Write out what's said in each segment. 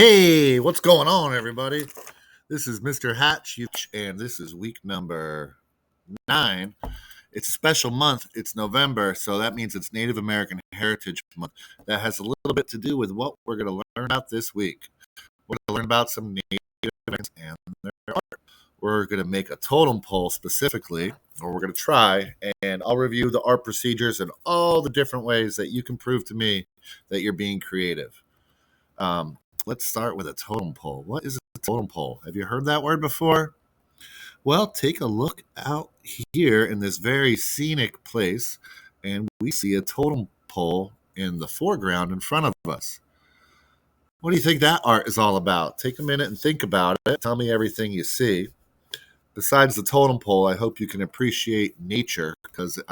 Hey, what's going on, everybody? This is Mr. Hatch, and this is week number 9. It's a special month. It's November, so that means it's Native American Heritage Month. That has a little bit to do with what we're going to learn about this week. We're going to learn about some Native Americans and their art. We're going to make a totem pole specifically, or we're going to try, and I'll review the art procedures and all the different ways that you can prove to me that you're being creative. Let's start with a totem pole. What is a totem pole? Have you heard that word before? Well, take a look out here in this very scenic place, and we see a totem pole in the foreground in front of us. What do you think that art is all about? Take a minute and think about it. Tell me everything you see. Besides the totem pole, I hope you can appreciate nature because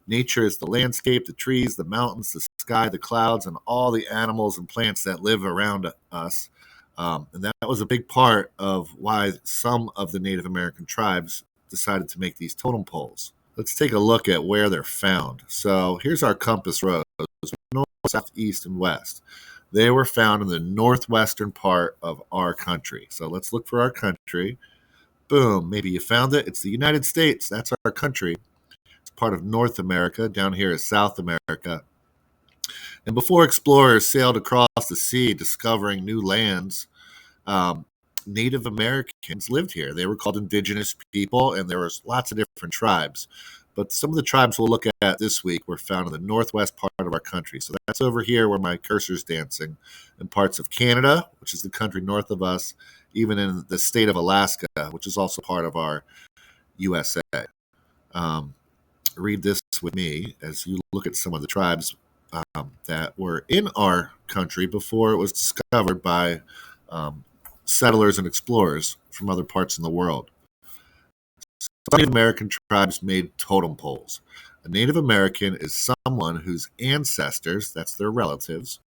nature is the landscape, the trees, the mountains, the sky, the clouds, and all the animals and plants that live around us. And that was a big part of why some of the Native American tribes decided to make these totem poles. Let's take a look at where they're found. So here's our compass rose, north, south, east, and west. They were found in the northwestern part of our country. So let's look for our country. Boom, maybe you found it. It's the United States. That's our country. It's part of North America. Down here is South America. And before explorers sailed across the sea discovering new lands, Native Americans lived here. They were called indigenous people, and there was lots of different tribes. But some of the tribes we'll look at this week were found in the northwest part of our country. So that's over here where my cursor's dancing, in parts of Canada, which is the country north of us, even in the state of Alaska, which is also part of our USA. Read this with me as you look at some of the tribes that were in our country before it was discovered by settlers and explorers from other parts in the world. Some Native American tribes made totem poles. A Native American is someone whose ancestors, that's their relatives,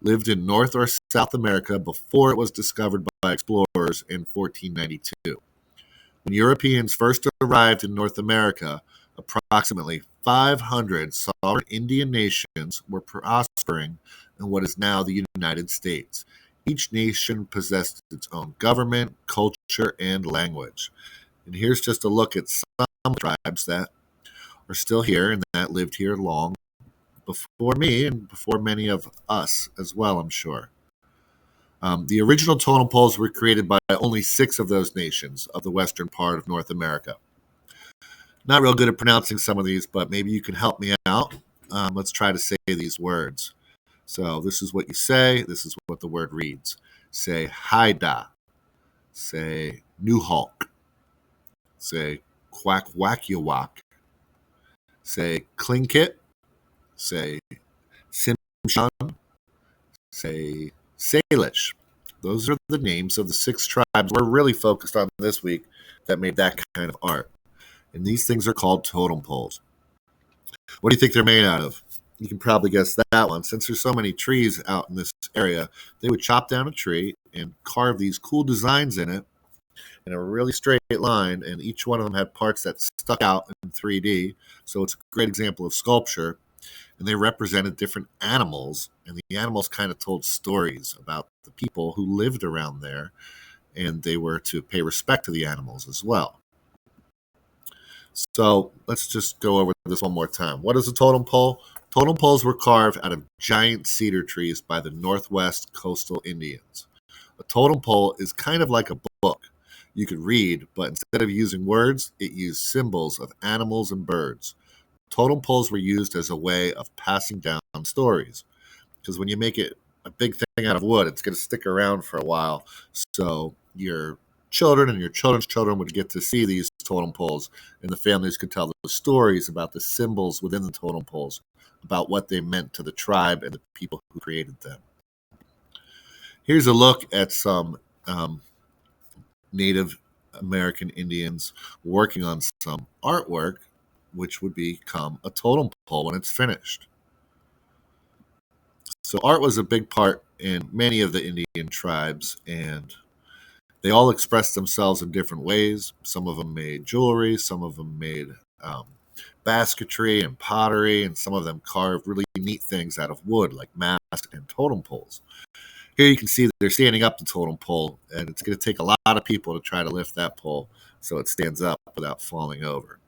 lived in North or South America before it was discovered by explorers in 1492. When Europeans first arrived in North America, approximately 500 sovereign Indian nations were prospering in what is now the United States. Each nation possessed its own government, culture, and language. And here's just a look at some tribes that are still here and that lived here long before me and before many of us as well, I'm sure. The original totem poles were created by only 6 of those nations of the western part of North America. Not real good at pronouncing some of these, but maybe you can help me out. Let's try to say these words. So this is what you say. This is what the word reads. Say Haida. Say New Hulk. Say Quack Wackyawak. Say Klinkit. Say Simshan. Say Salish. Those are the names of the 6 tribes we're really focused on this week that made that kind of art. And these things are called totem poles. What do you think they're made out of? You can probably guess that one. Since there's so many trees out in this area, they would chop down a tree and carve these cool designs in it in a really straight line, and each one of them had parts that stuck out in 3D. So it's a great example of sculpture. And they represented different animals, and the animals kind of told stories about the people who lived around there, and they were to pay respect to the animals as well. So let's just go over this one more time. What is a totem pole? Totem poles were carved out of giant cedar trees by the Northwest coastal Indians. A totem pole is kind of like a book you could read, but instead of using words, it used symbols of animals and birds. Totem poles were used as a way of passing down stories, because when you make it a big thing out of wood, it's going to stick around for a while. So your children and your children's children would get to see these totem poles, and the families could tell the stories about the symbols within the totem poles, about what they meant to the tribe and the people who created them. Here's a look at some Native American Indians working on some artwork, which would become a totem pole when it's finished. So art was a big part in many of the Indian tribes, and they all expressed themselves in different ways. Some of them made jewelry, some of them made basketry and pottery, and some of them carved really neat things out of wood, like masks and totem poles. Here you can see that they're standing up the totem pole, and it's going to take a lot of people to try to lift that pole so it stands up without falling over.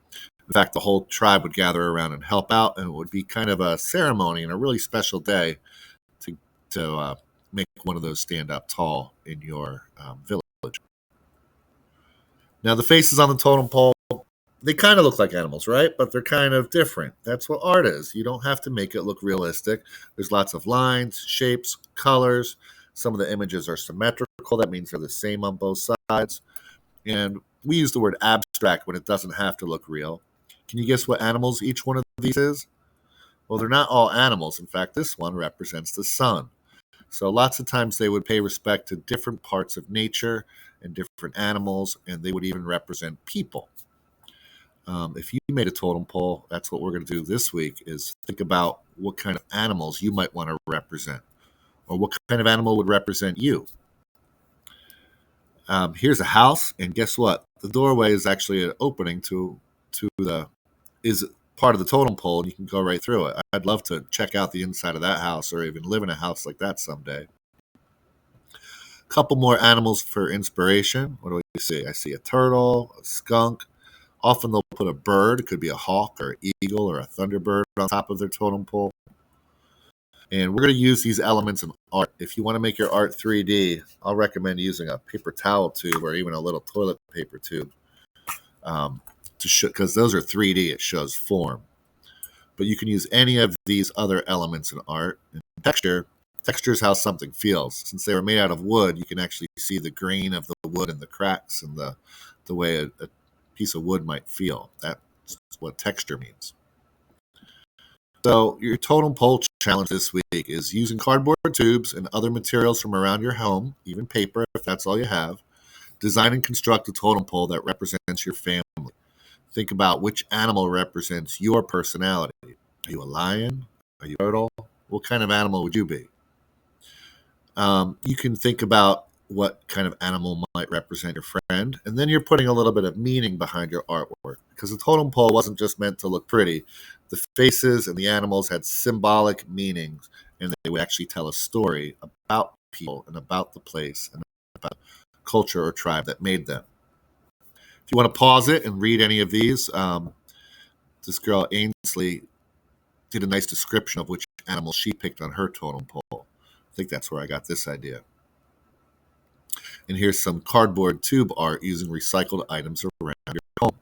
In fact, the whole tribe would gather around and help out, and it would be kind of a ceremony and a really special day to make one of those stand up tall in your village. Now, the faces on the totem pole, they kind of look like animals, right? But they're kind of different. That's what art is. You don't have to make it look realistic. There's lots of lines, shapes, colors. Some of the images are symmetrical. That means they're the same on both sides. And we use the word abstract when it doesn't have to look real. Can you guess what animals each one of these is? Well, they're not all animals. In fact, this one represents the sun. So lots of times they would pay respect to different parts of nature and different animals, and they would even represent people. If you made a totem pole, that's what we're going to do this week, is think about what kind of animals you might want to represent, or what kind of animal would represent you. Here's a house, and guess what? The doorway is actually an opening to is part of the totem pole, and you can go right through it. I'd love to check out the inside of that house, or even live in a house like that someday. A couple more animals for inspiration. What do we see? I see a turtle, a skunk. Often they'll put a bird, it could be a hawk or an eagle or a thunderbird on top of their totem pole. And we're going to use these elements in art. If you want to make your art 3D, I'll recommend using a paper towel tube or even a little toilet paper tube to show, because those are 3D, it shows form. But you can use any of these other elements in art. And texture is how something feels. Since they were made out of wood, you can actually see the grain of the wood and the cracks and the way a piece of wood might feel. That's what texture means. So your totem pole challenge this week is using cardboard tubes and other materials from around your home, even paper if that's all you have. Design and construct a totem pole that represents your family. Think about which animal represents your personality. Are you a lion? Are you a turtle? What kind of animal would you be? You can think about what kind of animal might represent your friend, and then you're putting a little bit of meaning behind your artwork, because the totem pole wasn't just meant to look pretty. The faces and the animals had symbolic meanings, and they would actually tell a story about people and about the place and about culture or tribe that made them. If you want to pause it and read any of these, this girl Ainsley did a nice description of which animal she picked on her totem pole. I think that's where I got this idea. And here's some cardboard tube art using recycled items around your home.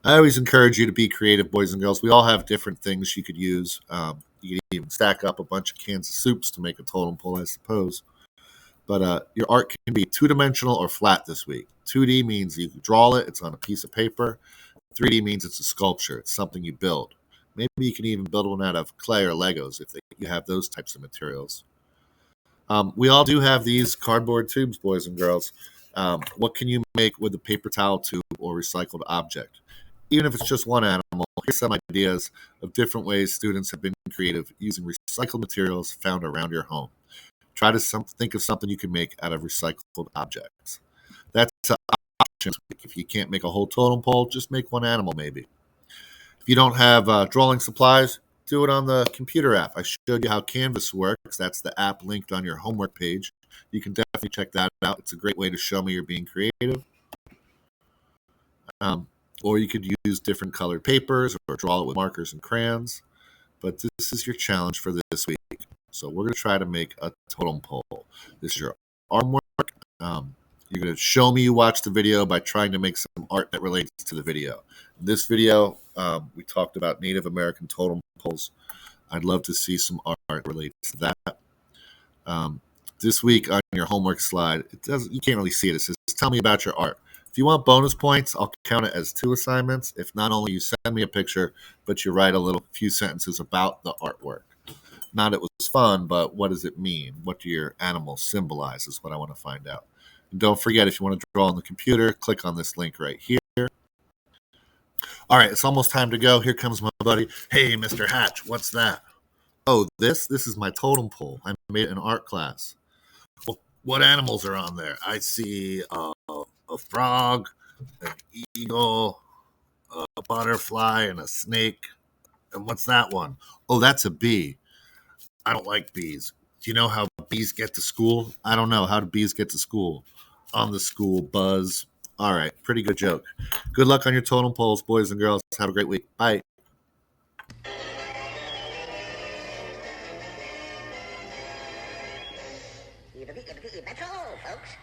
I always encourage you to be creative, boys and girls. We all have different things you could use. You can even stack up a bunch of cans of soups to make a totem pole, I suppose. But your art can be two-dimensional or flat this week. 2D means you draw it, it's on a piece of paper. 3D means it's a sculpture, it's something you build. Maybe you can even build one out of clay or Legos if you have those types of materials. We all do have these cardboard tubes, boys and girls. What can you make with a paper towel tube or recycled object? Even if it's just one animal, here's some ideas of different ways students have been creative using recycled materials found around your home. Try to think of something you can make out of recycled objects. That's an option. If you can't make a whole totem pole, just make one animal maybe. If you don't have drawing supplies, do it on the computer app. I showed you how Canvas works. That's the app linked on your homework page. You can definitely check that out. It's a great way to show me you're being creative. Or you could use different colored papers or draw it with markers and crayons. But this is your challenge for this week. So we're going to try to make a totem pole. This is your artwork. You're going to show me you watched the video by trying to make some art that relates to the video. In this video, we talked about Native American totem poles. I'd love to see some art related to that. This week on your homework slide, you can't really see it. It says, tell me about your art. If you want bonus points, I'll count it as 2 assignments. If not only you send me a picture, but you write a few sentences about the artwork. Not it was fun, but what does it mean? What do your animals symbolize is what I want to find out. And don't forget, if you want to draw on the computer, click on this link right here. All right, it's almost time to go. Here comes my buddy. Hey, Mr. Hatch, what's that? Oh, this is my totem pole. I made it in art class. Well, what animals are on there? I see a frog, an eagle, a butterfly, and a snake. And what's that one? Oh, that's a bee. I don't like bees. Do you know how bees get to school? I don't know. How do bees get to school? On the school buzz. All right, pretty good joke. Good luck on your totem poles, boys and girls. Have a great week. Bye. That's all, folks.